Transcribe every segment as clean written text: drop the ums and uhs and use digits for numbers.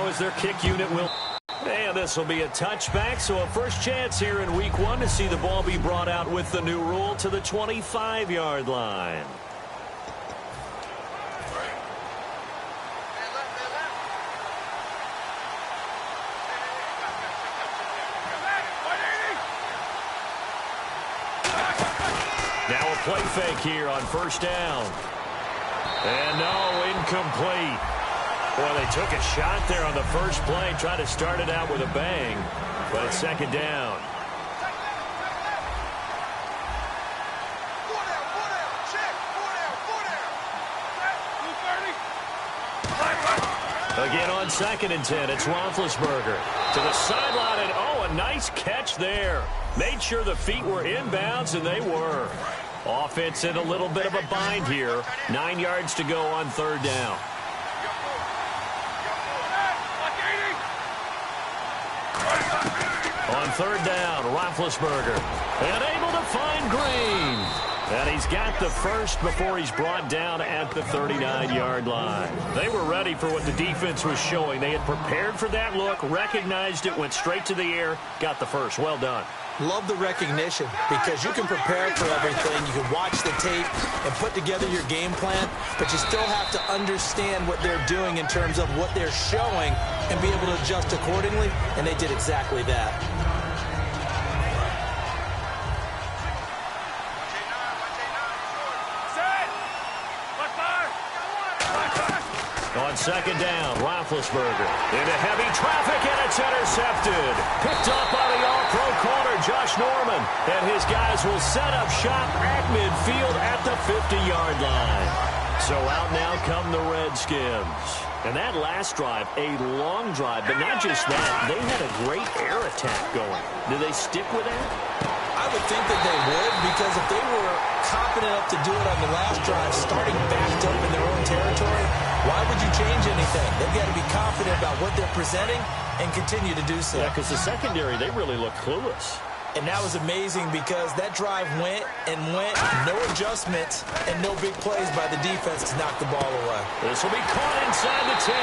as their kick unit will. And this will be a touchback, so a first chance here in week 1 to see the ball be brought out with the new rule to the 25-yard line. Now a play fake here on first down. And no, incomplete. Boy, they took a shot there on the first play, tried to start it out with a bang, but it's second down. Again on 2nd and 10, it's Roethlisberger to the sideline, and oh, a nice catch there. Made sure the feet were inbounds, and they were. Offense in a little bit of a bind here. 9 yards to go on 3rd down. On 3rd down, Roethlisberger, and able to find Green. And he's got the first before he's brought down at the 39-yard line. They were ready for what the defense was showing. They had prepared for that look, recognized it, went straight to the air, got the first. Well done. Love the recognition because you can prepare for everything. You can watch the tape and put together your game plan, but you still have to understand what they're doing in terms of what they're showing and be able to adjust accordingly, and they did exactly that. On 2nd down, Roethlisberger into heavy traffic, and it's intercepted. Picked up by the all-pro corner, Josh Norman. And his guys will set up shop at midfield at the 50-yard line. So out now come the Redskins. And that last drive, a long drive, but not just that. They had a great air attack going. Do they stick with that? I would think that they would, because if they were confident enough to do it on the last drive, starting backed up in their own territory, why would you change anything? They've got to be confident about what they're presenting and continue to do so. Yeah, because the secondary, they really look clueless. And that was amazing because that drive went and went, no adjustments and no big plays by the defense to knock the ball away. This will be caught inside the 10.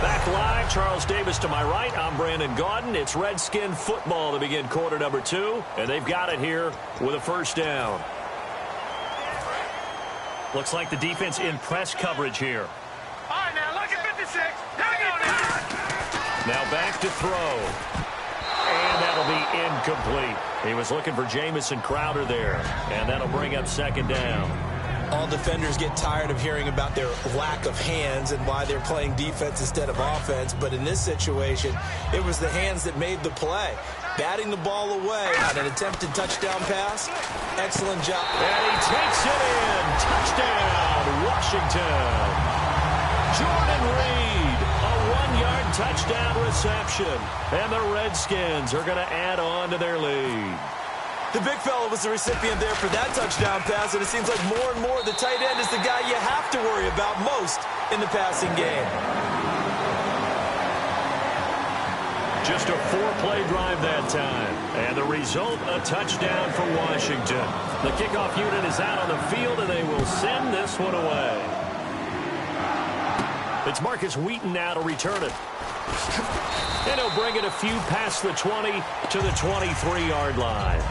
Back live, Charles Davis to my right. I'm Brandon Gaudin. It's Redskin football to begin quarter number 2, and they've got it here with a first down. Looks like the defense in press coverage here. All right, now look at 56. Here we go now. Now back to throw. And that'll be incomplete. He was looking for Jamison Crowder there, and that'll bring up 2nd down. All defenders get tired of hearing about their lack of hands and why they're playing defense instead of offense. But in this situation, it was the hands that made the play. Batting the ball away on an attempted touchdown pass. Excellent job. And he takes it in. Touchdown, Washington. Jordan Reed, a 1-yard touchdown reception. And the Redskins are going to add on to their lead. The big fella was the recipient there for that touchdown pass, and it seems like more and more the tight end is the guy you have to worry about most in the passing game. Just a 4-play drive that time. And the result, a touchdown for Washington. The kickoff unit is out on the field, and they will send this one away. It's Marcus Wheaton now to return it. And he'll bring it a few past the 20 to the 23-yard line.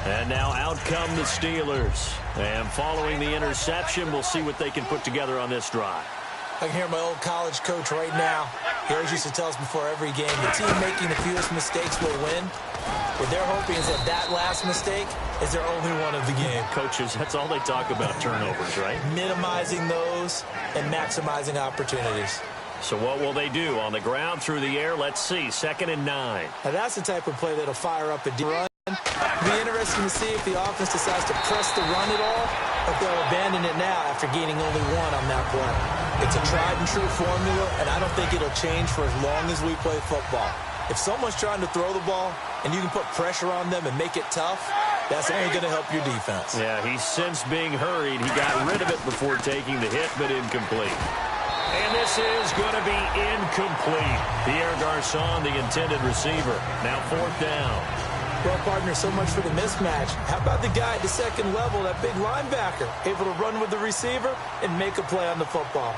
And now out come the Steelers. And following the interception, we'll see what they can put together on this drive. I can hear my old college coach right now. He always used to tell us before every game, the team making the fewest mistakes will win. What they're hoping is that that last mistake is their only one of the game. Coaches, that's all they talk about, turnovers, right? Minimizing those and maximizing opportunities. So what will they do? On the ground, through the air? Let's see. 2nd and 9. Now that's the type of play that'll fire up a deep run. It'll be interesting to see if the offense decides to press the run at all, or if they'll abandon it now after gaining only 1 on that play. It's a tried-and-true formula, and I don't think it'll change for as long as we play football. If someone's trying to throw the ball and you can put pressure on them and make it tough, that's only going to help your defense. Yeah, he's since being hurried. He got rid of it before taking the hit, but incomplete. And this is going to be incomplete. Pierre Garçon, the intended receiver. Now 4th down. Well, partner, so much for the mismatch. How about the guy at the second level, that big linebacker, able to run with the receiver and make a play on the football?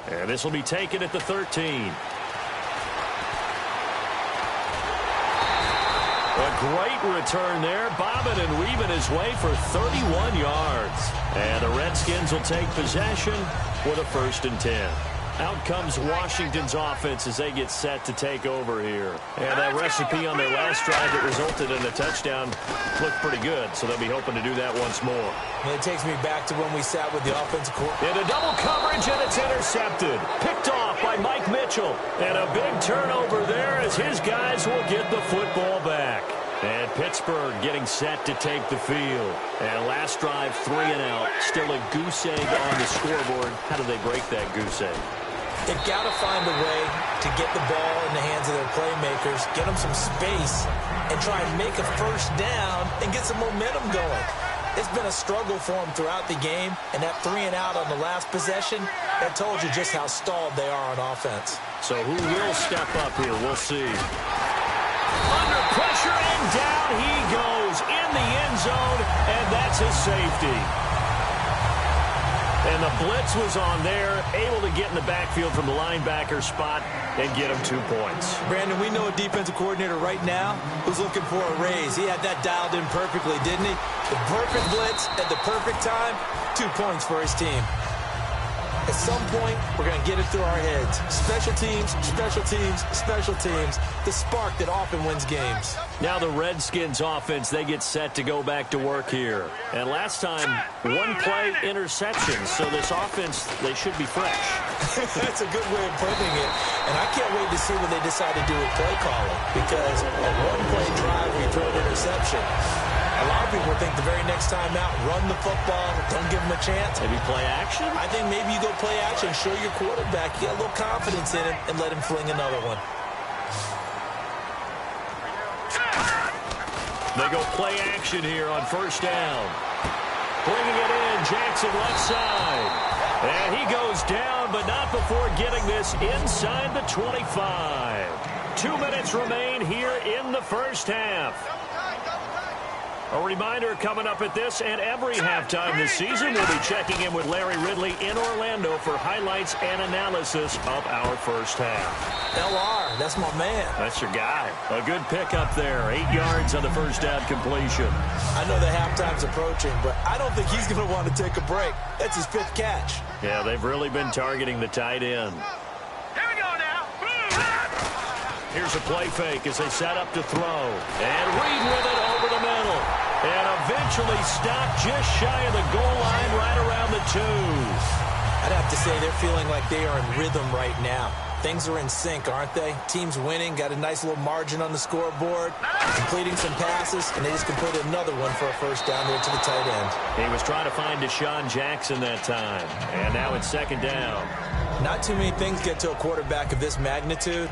And this will be taken at the 13. A great return there, bobbing and weaving his way for 31 yards. And the Redskins will take possession with a 1st and 10. Out comes Washington's offense as they get set to take over here. And that recipe on their last drive that resulted in a touchdown looked pretty good, so they'll be hoping to do that once more. And it takes me back to when we sat with the offensive coordinator. In a double coverage, and it's intercepted. Picked off by Mike Mitchell. And a big turnover there as his guys will get the football back. And Pittsburgh getting set to take the field. And last drive, 3 and out. Still a goose egg on the scoreboard. How do they break that goose egg? They've got to find a way to get the ball in the hands of their playmakers, get them some space, and try and make a 1st down and get some momentum going. It's been a struggle for them throughout the game, and that 3 and out on the last possession, that told you just how stalled they are on offense. So who will step up here? We'll see. Under pressure, and down he goes in the end zone, and that's his safety. And the blitz was on there, able to get in the backfield from the linebacker spot and get him 2 points. Brandon, we know a defensive coordinator right now who's looking for a raise. He had that dialed in perfectly, didn't he? The perfect blitz at the perfect time, 2 points for his team. At some point, we're going to get it through our heads. Special teams, special teams, special teams. The spark that often wins games. Now the Redskins offense, they get set to go back to work here. And last time, 1-play interception. So this offense, they should be fresh. That's a good way of putting it. And I can't wait to see what they decide to do with play calling. Because a 1-play drive, we throw an interception. A lot of people think the very next time out, run the football, don't give them a chance. Maybe play action? I think maybe you go play action, show your quarterback, you got a little confidence in him, and let him fling another one. They go play action here on 1st down. Bringing it in, Jackson left side. And he goes down, but not before getting this inside the 25. 2 minutes remain here in the 1st half. A reminder coming up at this and every halftime this season, we'll be checking in with Larry Ridley in Orlando for highlights and analysis of our 1st half. LR, that's my man. That's your guy. A good pickup there. 8 yards on the 1st down completion. I know the halftime's approaching, but I don't think he's going to want to take a break. That's his 5th catch. Yeah, they've really been targeting the tight end. Here we go now. Here's a play fake as they set up to throw. And Reed with it over the middle. And eventually stopped just shy of the goal line right around the 2. I'd have to say they're feeling like they are in rhythm right now. Things are in sync, aren't they? Team's winning, got a nice little margin on the scoreboard, completing some passes, and they just completed another one for a 1st down there to the tight end. He was trying to find Deshaun Jackson that time. And now it's 2nd down. Not too many things get to a quarterback of this magnitude,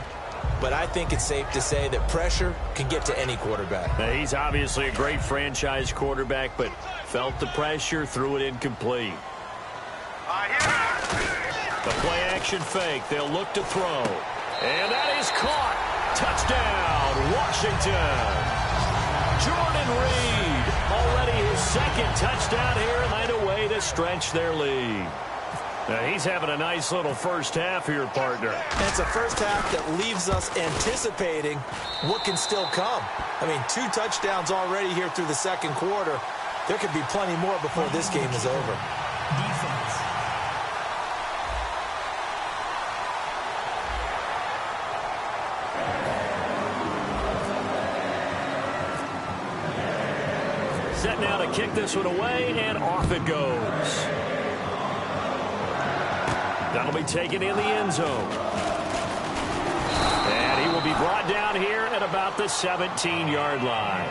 but I think it's safe to say that pressure can get to any quarterback. Now, he's obviously a great franchise quarterback, but felt the pressure, threw it incomplete. The play-action fake. They'll look to throw. And that is caught. Touchdown, Washington. Jordan Reed, already his 2nd touchdown here, and find a way to stretch their lead. Now, he's having a nice little 1st half here, partner. And it's a 1st half that leaves us anticipating what can still come. I mean, 2 touchdowns already here through the 2nd quarter. There could be plenty more before this game is over. Defense. Set now to kick this one away, and off it goes. That'll be taken in the end zone. And he will be brought down here at about the 17-yard line.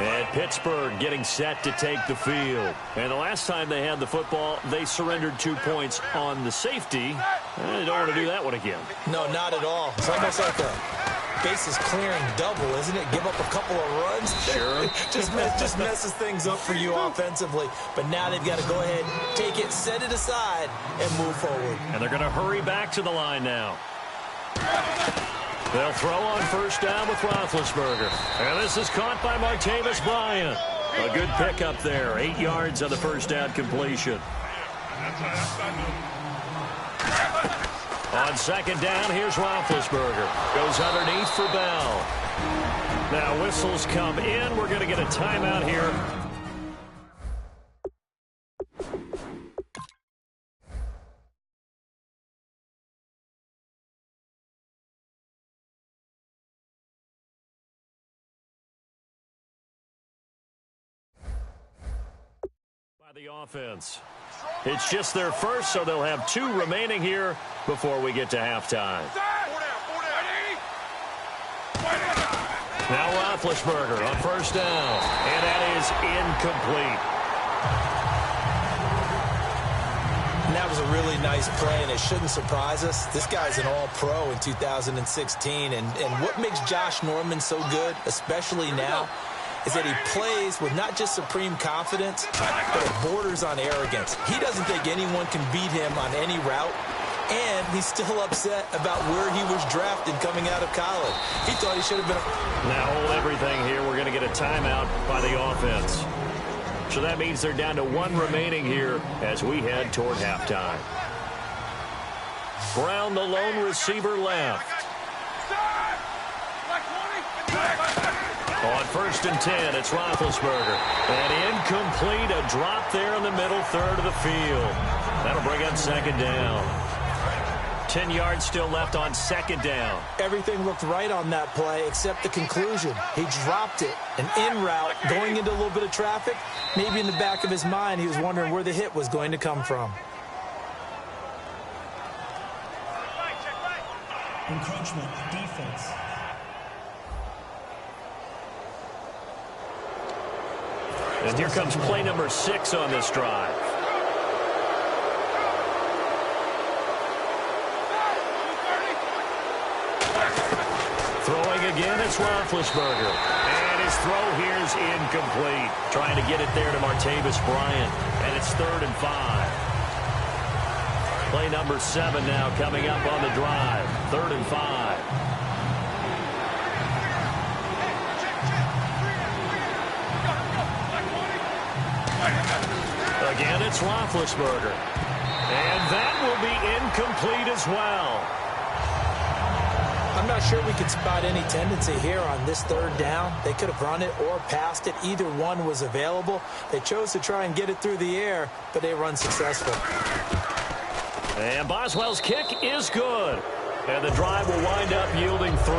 And Pittsburgh getting set to take the field. And the last time they had the football, they surrendered 2 points on the safety. They don't want to do that one again. No, not at all. It's almost like a bases clearing double, isn't it? Give up a couple of runs. Sure. just messes things up for you offensively. But now they've got to go ahead, take it, set it aside, and move forward. And they're going to hurry back to the line now. They'll throw on first down with Roethlisberger. And this is caught by Martavis Bryant. A good pickup there. 8 yards on the first down completion. On second down, here's Roethlisberger. Goes underneath for Bell. Now whistles come in. We're going to get a timeout here. The offense. It's just their first, so they'll have 2 remaining here before we get to halftime. Now Roethlisberger on first down, and that is incomplete. And that was a really nice play, and it shouldn't surprise us. This guy's an all-pro in 2016, and what makes Josh Norman so good, especially now, is that he plays with not just supreme confidence, but it borders on arrogance. He doesn't think anyone can beat him on any route, and he's still upset about where he was drafted coming out of college. He thought he should have been. Now hold everything here. We're going to get a timeout by the offense. So that means they're down to 1 remaining here as we head toward halftime. Brown, the lone receiver, left. On first and 10, it's Roethlisberger. And incomplete, a drop there in the middle third of the field. That'll bring up second down. 10 yards still left on second down. Everything looked right on that play except the conclusion. He dropped it, an in route, going into a little bit of traffic. Maybe in the back of his mind, he was wondering where the hit was going to come from. Encroachment, defense. And here comes play number 6 on this drive. Throwing again, it's Roethlisberger. And his throw here is incomplete. Trying to get it there to Martavis Bryant. And it's 3rd and 5. Play number 7 now coming up on the drive. 3rd and 5. Again, it's Roethlisberger. And that will be incomplete as well. I'm not sure we could spot any tendency here on this 3rd down. They could have run it or passed it. Either one was available. They chose to try and get it through the air, but they were unsuccessful. And Boswell's kick is good. And the drive will wind up yielding 3.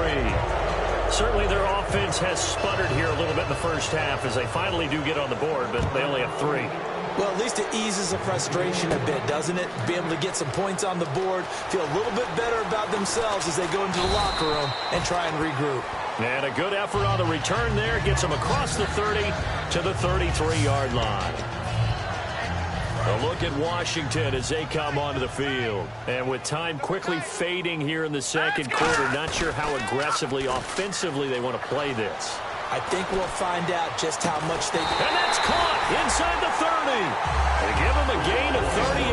Certainly their offense has sputtered here a little bit in the first half as they finally do get on the board, but they only have 3. Well, at least it eases the frustration a bit, doesn't it? Be able to get some points on the board, feel a little bit better about themselves as they go into the locker room and try and regroup. And a good effort on the return there gets them across the 30 to the 33-yard line. A look at Washington as they come onto the field. And with time quickly fading here in the second quarter, not sure how aggressively, offensively they want to play this. I think we'll find out just how much they... And that's caught inside the 30. They give him a gain of 38.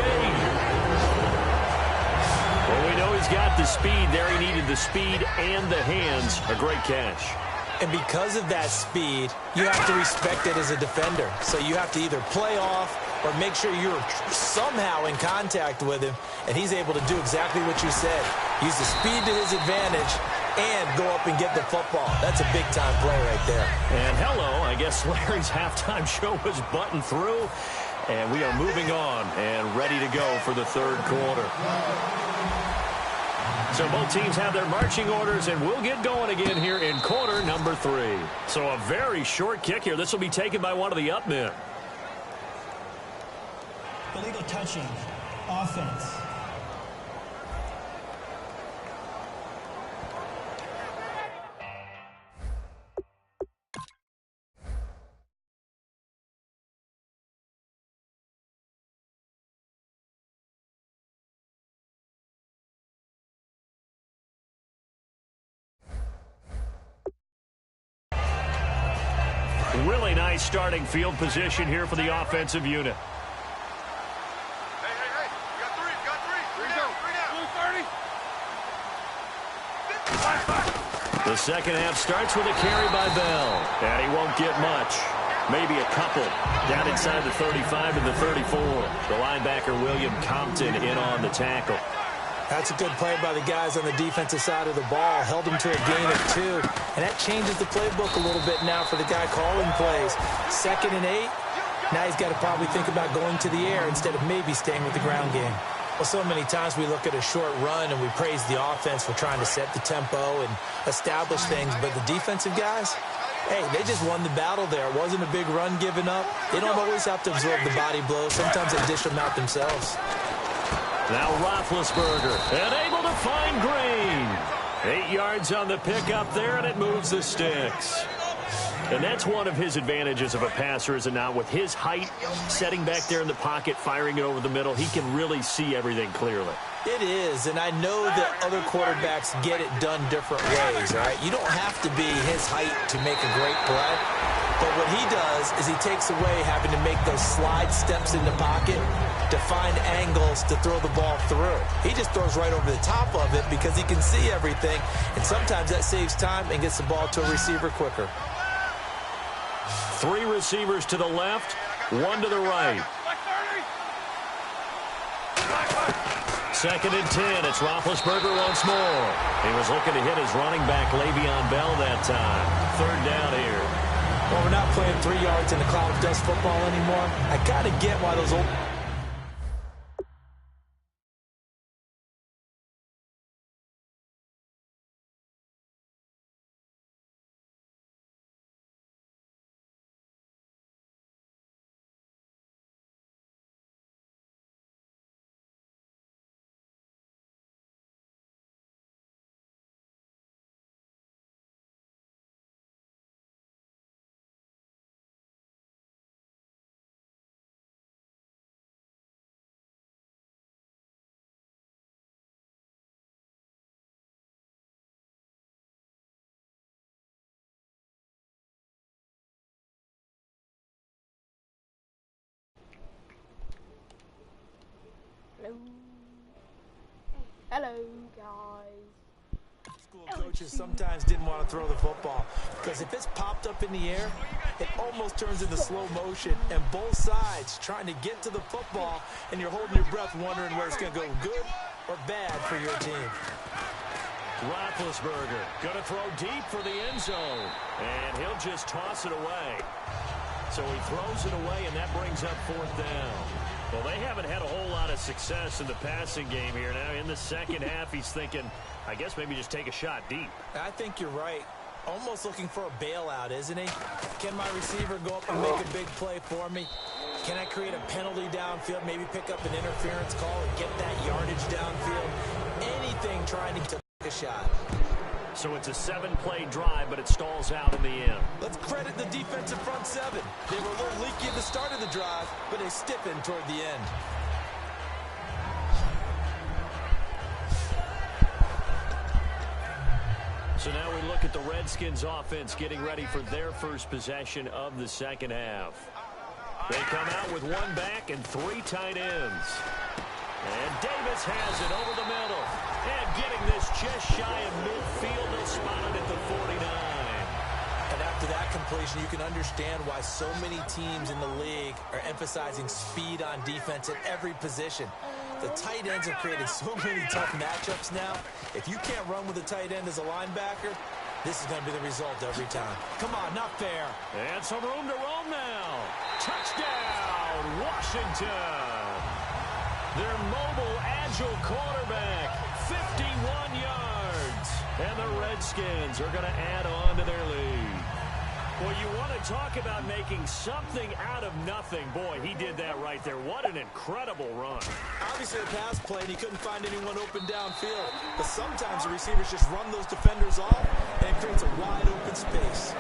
Well, we know he's got the speed there. He needed the speed and the hands. A great catch. And because of that speed, you have to respect it as a defender. So you have to either play off or make sure you're somehow in contact with him, and he's able to do exactly what you said. Use the speed to his advantage and go up and get the football. That's a big-time play right there. And hello, I guess Larry's halftime show was buttoned through, and we are moving on and ready to go for the 3rd quarter. So both teams have their marching orders, and we'll get going again here in quarter number 3. So a very short kick here. This will be taken by one of the up men. Illegal touching. Offense. Really nice starting field position here for the offensive unit. Hey, you got three. Three down. Blue 30. The second half starts with a carry by Bell, and he won't get much. Maybe a couple down inside the 35 and the 34. The linebacker, William Compton, in on the tackle. That's a good play by the guys on the defensive side of the ball. Held him to a gain of 2. And that changes the playbook a little bit now for the guy calling plays. 2nd and 8. Now he's got to probably think about going to the air instead of maybe staying with the ground game. Well, so many times we look at a short run and we praise the offense for trying to set the tempo and establish things. But the defensive guys, hey, they just won the battle there. It wasn't a big run given up. They don't always have to absorb the body blows. Sometimes they dish them out themselves. Now Roethlisberger, and able to find Green. 8 yards on the pickup there, and it moves the sticks. And that's one of his advantages of a passer, is it not? With his height, setting back there in the pocket, firing it over the middle, he can really see everything clearly. It is, and I know that other quarterbacks get it done different ways, right? You don't have to be his height to make a great play. But what he does is he takes away having to make those slide steps in the pocket to find angles to throw the ball through. He just throws right over the top of it because he can see everything, and sometimes that saves time and gets the ball to a receiver quicker. 3 receivers to the left, 1 to the right. 2nd and 10. It's Roethlisberger once more. He was looking to hit his running back, Le'Veon Bell, that time. 3rd down here. Well, we're not playing 3 yards in a cloud of dust football anymore. I kind of get why those old... Hello, guys. School coaches sometimes didn't want to throw the football because if it's popped up in the air, it almost turns into slow motion, and both sides trying to get to the football, and you're holding your breath wondering whether it's going to go good or bad for your team. Roethlisberger going to throw deep for the end zone, and he'll just toss it away. So he throws it away, and that brings up 4th down. Well, they haven't had a whole lot of success in the passing game here. Now, in the second half, he's thinking, I guess maybe just take a shot deep. I think you're right. Almost looking for a bailout, isn't he? Can my receiver go up and make a big play for me? Can I create a penalty downfield, maybe pick up an interference call and get that yardage downfield? Anything trying to take a shot. So it's a 7-play drive, but it stalls out in the end. Let's credit the defensive front 7. They were a little leaky at the start of the drive, but they stiffened toward the end. So now we look at the Redskins offense getting ready for their first possession of the second half. They come out with 1 back and 3 tight ends. And Davis has it over the middle. And getting this just shy of midfield, they'll spot it at the 49. And after that completion, you can understand why so many teams in the league are emphasizing speed on defense at every position. The tight ends have created so many tough matchups now. If you can't run with a tight end as a linebacker, this is going to be the result every time. Come on, not fair. And some room to roam now. Touchdown, Washington. Their mobile, agile quarterback, 51 yards. And the Redskins are going to add on to their lead. Well, you want to talk about making something out of nothing. Boy, he did that right there. What an incredible run. Obviously, a pass play, and he couldn't find anyone open downfield. But sometimes the receivers just run those defenders off, and it creates a wide-open space.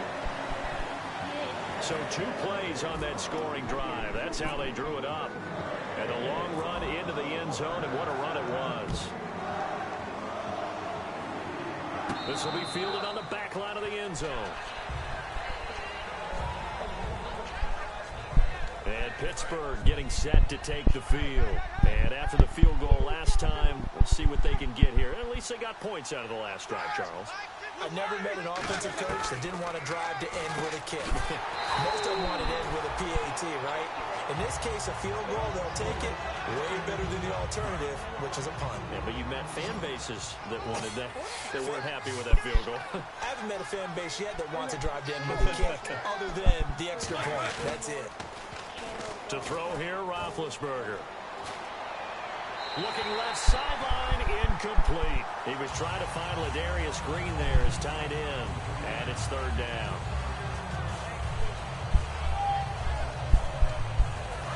So 2 plays on that scoring drive. That's how they drew it up. And a long run into the end zone, and what a run it was. This will be fielded on the back line of the end zone. Pittsburgh getting set to take the field. And after the field goal last time, we'll see what they can get here. At least they got points out of the last drive, Charles. I never met an offensive coach that didn't want to drive to end with a kick. Most of them want to end with a PAT, right? In this case, a field goal, they'll take it way better than the alternative, which is a punt. Yeah, but you met fan bases that wanted that. They weren't happy with that field goal. I haven't met a fan base yet that wants to drive to end with a kick other than the extra point. That's it. To throw here, Roethlisberger. Looking left sideline, incomplete. He was trying to find Ladarius Green there as tight end, and it's third down.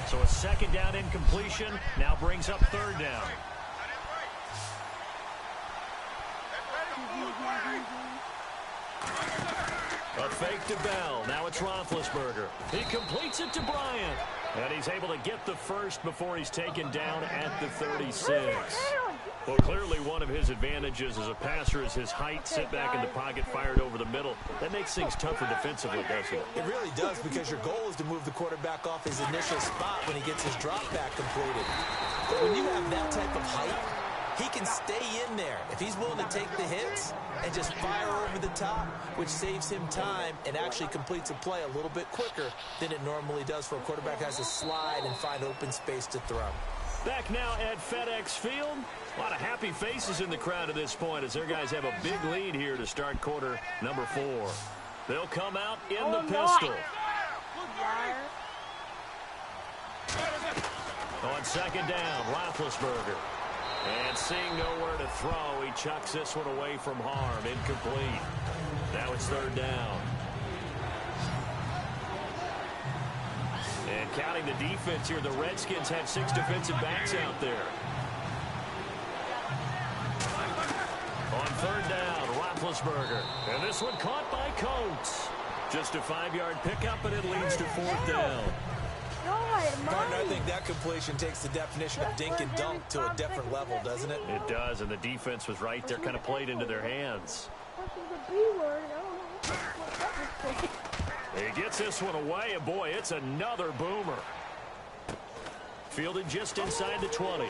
So a second down incompletion now brings up third down. A fake to Bell. Now it's Roethlisberger. He completes it to Bryant. And he's able to get the first before he's taken down at the 36. Well, clearly one of his advantages as a passer is his height, sit back in the pocket, fired over the middle. That makes things tougher defensively, doesn't it? It really does, because your goal is to move the quarterback off his initial spot when he gets his drop back completed. But when you have that type of height, he can stay in there if he's willing to take the hits and just fire over the top, which saves him time and actually completes a play a little bit quicker than it normally does for a quarterback who has to slide and find open space to throw. Back now at FedEx Field. A lot of happy faces in the crowd at this point as their guys have a big lead here to start quarter number 4. They'll come out in the pistol. On second down, Roethlisberger. And seeing nowhere to throw, he chucks this one away from harm. Incomplete. Now it's third down. And counting the defense here, the Redskins have 6 defensive backs out there. On third down, Roethlisberger. And this one caught by Coates. Just a 5-yard pickup, and it leads to fourth down. Martin, I think that completion takes the definition of dink and dunk to a different level, doesn't it? It does, and the defense was right there, kind of played into their hands. He gets this one away, and boy, it's another boomer. Fielded just inside the 20.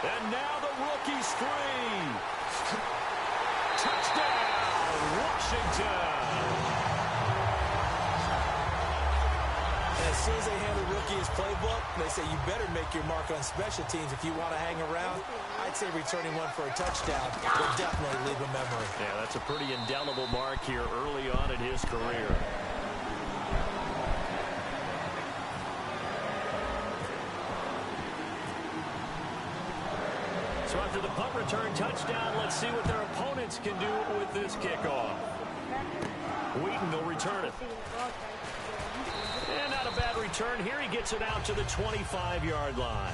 And now the rookie's free. Touchdown, Washington. As soon as they hand the rookie his playbook, they say you better make your mark on special teams if you want to hang around. I'd say returning one for a touchdown will definitely leave a memory. Yeah, that's a pretty indelible mark here early on in his career. So after the punt return touchdown, let's see what their opponents can do with this kickoff. Wheaton will return it. And not a bad return here. He gets it out to the 25-yard line.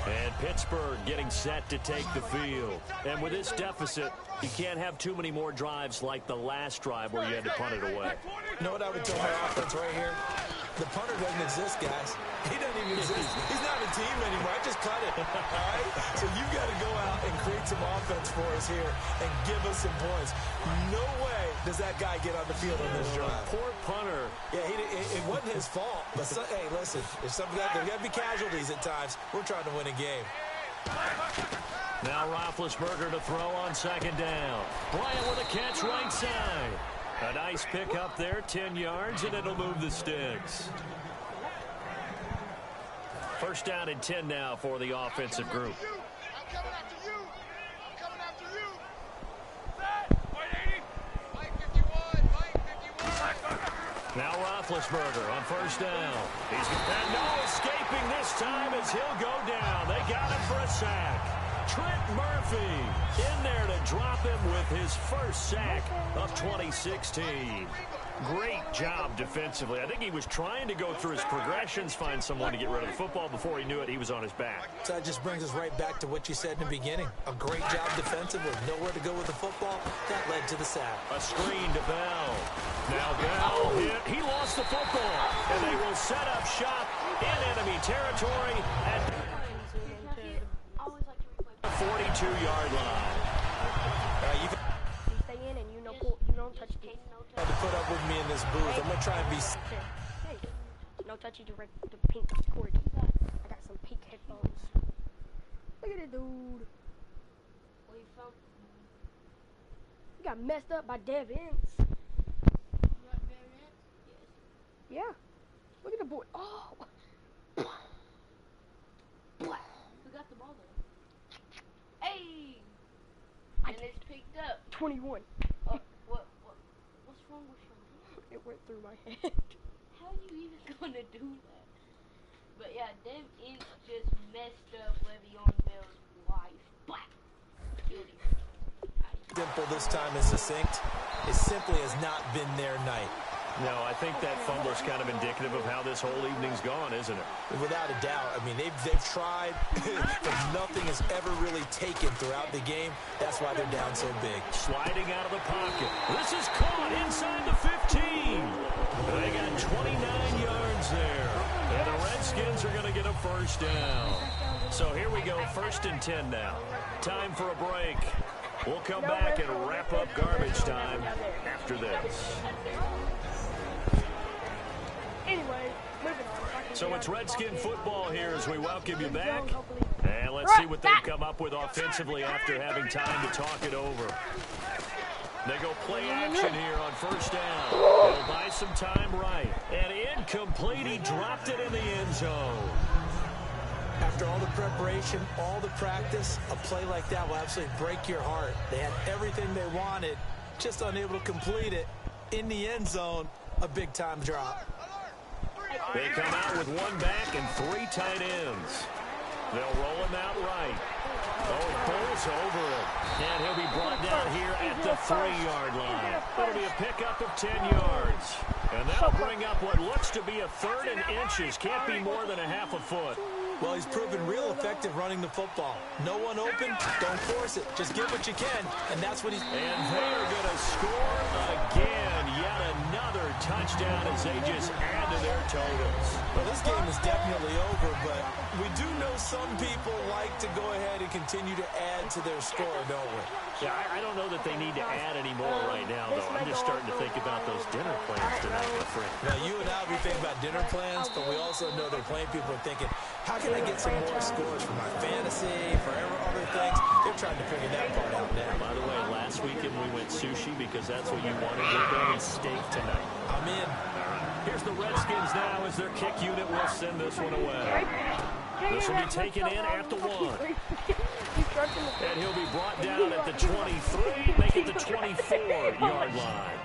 And Pittsburgh getting set to take the field. And with this deficit, you can't have too many more drives like the last drive where you had to punt it away. You know what I would tell my offense right here? The punter doesn't exist, guys. He doesn't even exist. He's not a team anymore. I just cut it. All right? So you got to go out and create some offense for us here and give us some points. No way does that guy get on the field on this drive. Poor punter. Yeah, it wasn't his fault. But, hey, listen, if something there's got to be casualties at times. We're trying to win a game. Now Roethlisberger to throw on second down. Bryant with a catch right side. A nice pick up there, 10 yards, and it'll move the sticks. First down and 10 now for the offensive group. I'm coming after you. I'm coming after you. Now Roethlisberger on first down. He's got no escaping this time as he'll go down. They got him for a sack. Trent Murphy in there to drop him with his first sack of 2016. Great job defensively. I think he was trying to go through his progressions, find someone to get rid of the football. Before he knew it, he was on his back. So that just brings us right back to what you said in the beginning. A great job defensively. Nowhere to go with the football. That led to the sack. A screen to Bell. Now Bell hit. He lost the football. And they will set up shop in enemy territory at the 42-yard line. Stay in and you touch these. To put up with me in this booth. I'm going to try and be... Hey, no touchy direct the pink cord. I got some pink headphones. Look at it, dude. Where you from? You got messed up by Dev Ince. You got Dev Ince? Yes. Yeah. Look at the boy. Oh. Who got the ball there? Hey. And it's picked up. 21. What's wrong with your hand? It went through my head. How are you even gonna do that? But yeah, Dev Ince just messed up Le'Veon Bell's life. Black. Simple this time is succinct. It simply has not been their night. No, I think that fumble's kind of indicative of how this whole evening's gone, isn't it? Without a doubt. I mean, they've tried, but nothing has ever really taken throughout the game. That's why they're down so big. Sliding out of the pocket. This is caught inside the 15. They got 29 yards there. And the Redskins are going to get a first down. So here we go, 1st and 10 now. Time for a break. We'll come back and wrap up garbage time after this. Anyway, moving on. So it's Redskin football here as we welcome you back. And let's see what they've come up with offensively after having time to talk it over. They go play action here on 1st down. They'll buy some time right. And incomplete. He dropped it in the end zone. After all the preparation, all the practice, a play like that will absolutely break your heart. They had everything they wanted, just unable to complete it. In the end zone, a big-time drop. They come out with 1 back and 3 tight ends. They'll roll him out right. Oh, he pulls over it. And he'll be brought down here at the 3-yard line. That'll be a pickup of 10 yards. And that'll bring up what looks to be a 3rd and inches. Can't be more than a half a foot. Well, he's proven real effective running the football. No one open, don't force it. Just get what you can, and that's what he's... And they're going to score again. Yet another touchdown as they just add to their totals. Well, this game is definitely over, but we do know some people like to go ahead and continue to add to their score, don't we? Yeah, I don't know that they need to add any more right now, though. I'm just starting to think about those dinner plans tonight, my friend. Now, you and I, we think about dinner plans, but we also know they're playing people are thinking, how can I get some more scores for my fantasy, for other things? They're trying to figure that part out now. By the way, last weekend we went sushi because that's what you wanted. We're going steak tonight. I'm in. Here's the Redskins now as their kick unit will send this one away. This will be taken in at the 1. And he'll be brought down at the 23, make it the 24-yard line.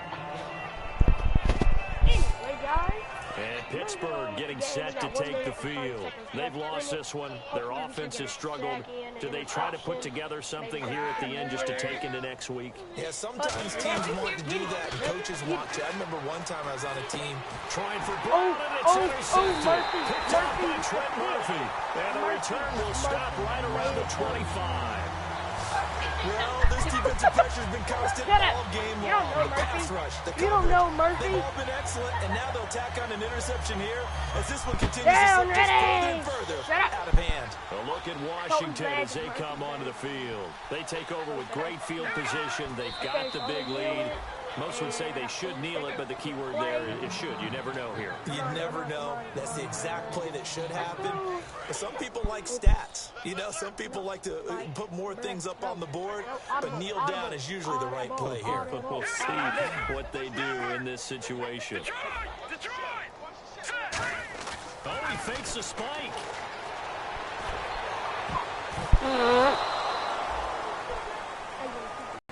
And Pittsburgh getting set to take the field. They've lost this one. Their offense has struggled. Do they try to put together something here at the end just to take into next week? Yeah, sometimes teams want to do that, and coaches want to. I remember one time I was on a team trying for Brown, and it's intercepted. Picked up by Trent Murphy. And the return will stop right around the 25. Well, this defensive pressure has been constant all game long. The pass rush, the coverage. You don't know Murphy. They've all been excellent, and now they'll tack on an interception here as this one continues to slip just further and further out of hand. A look at Washington as they come onto the field. They take over with great field position. They've got the big lead. Most would say they should kneel it, but the key word there is should. You never know here. You never know. That's the exact play that should happen. But some people like stats. You know, some people like to put more things up on the board, but kneel down is usually the right play here. But we'll see what they do in this situation. Oh, he fakes the spike.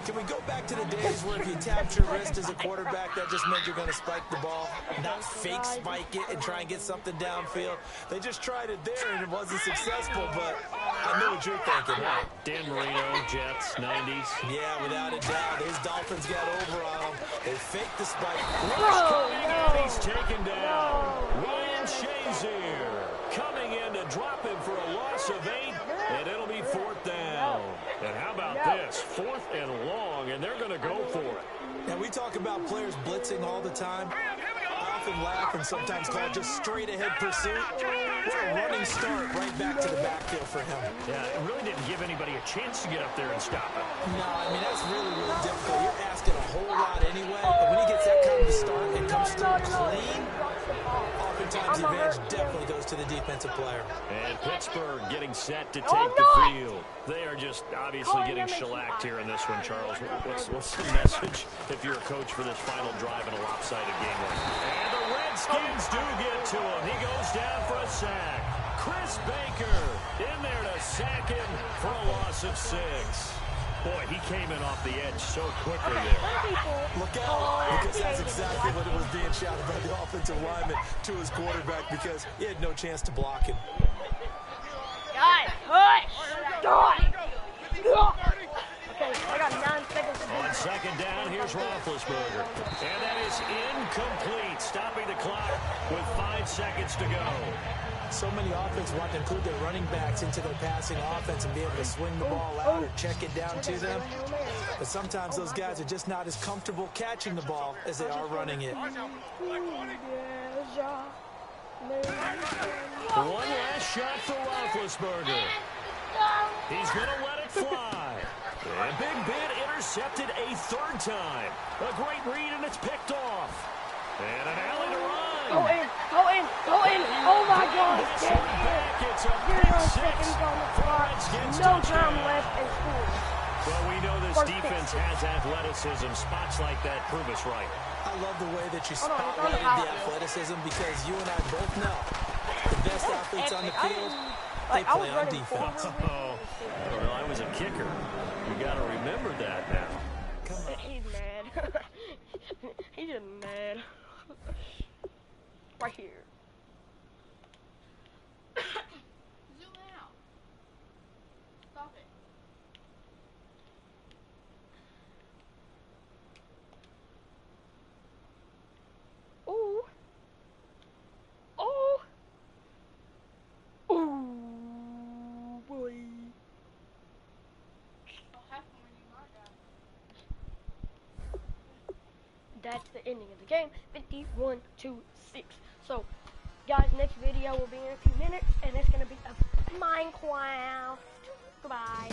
Can we go back to the days where if you tapped your wrist as a quarterback, that just meant you're going to spike the ball, not fake spike it and try and get something downfield? They just tried it there, and it wasn't successful, but I know what you're thinking, right? Dan Marino, Jets, 90s. Yeah, without a doubt. His Dolphins got over on him. They faked the spike. He's taken down. Ryan Shazier coming in to drop him for a loss of 8, and it'll be 4th down. And how about this? 4th and long, and they're going to go for it. Now, we talk about players blitzing all the time. I often laugh and sometimes call it just straight-ahead pursuit. What a running start right back to the backfield for him. Yeah, it really didn't give anybody a chance to get up there and stop him. No, I mean, that's really, really difficult. You're asking expecting a whole lot anyway, but when he gets that kind of a start and comes through clean, oftentimes the advantage definitely goes to the defensive player. And Pittsburgh getting set to take the field. They are just obviously getting shellacked here in this one, Charles. What's the message if you're a coach for this final drive in a lopsided game like that? And the Redskins do get to him. He goes down for a sack. Chris Baker in there to sack him for a loss of 6. Boy, he came in off the edge so quickly there. Look out, because that's exactly what it was being shouted by the offensive lineman to his quarterback because he had no chance to block him. Guys, push! Die! Okay, I got 9 seconds. On second down, here's Roethlisberger. And that is incomplete, stopping the clock with 5 seconds to go. So many offenses want to include their running backs into their passing offense and be able to swing the ball out or check it down to them. But sometimes those guys are just not as comfortable catching the ball as they are running it. One last shot for Roethlisberger. He's going to let it fly. And Big Ben intercepted a 3rd time. A great read, and it's picked off. And an alley to run. Go in, go in, go in. Oh, my God. It's a pick 6 for Redskins. No time left in school. Well, we know this defense has athleticism. Spots like that prove us right. I love the way that you spotlighted the athleticism because you and I both know the best athletes on the field, they play on defense. Oh, well, I was a kicker. You got to remember that now. Come on. He's mad. He's just mad. Right here. Zoom out. Stop it. Ooh. Oh. Ooh, boy. I'll have to when you mark out. That's the ending of the game. 51-6. So, guys, next video will be in a few minutes, and it's going to be a Minecraft. Goodbye.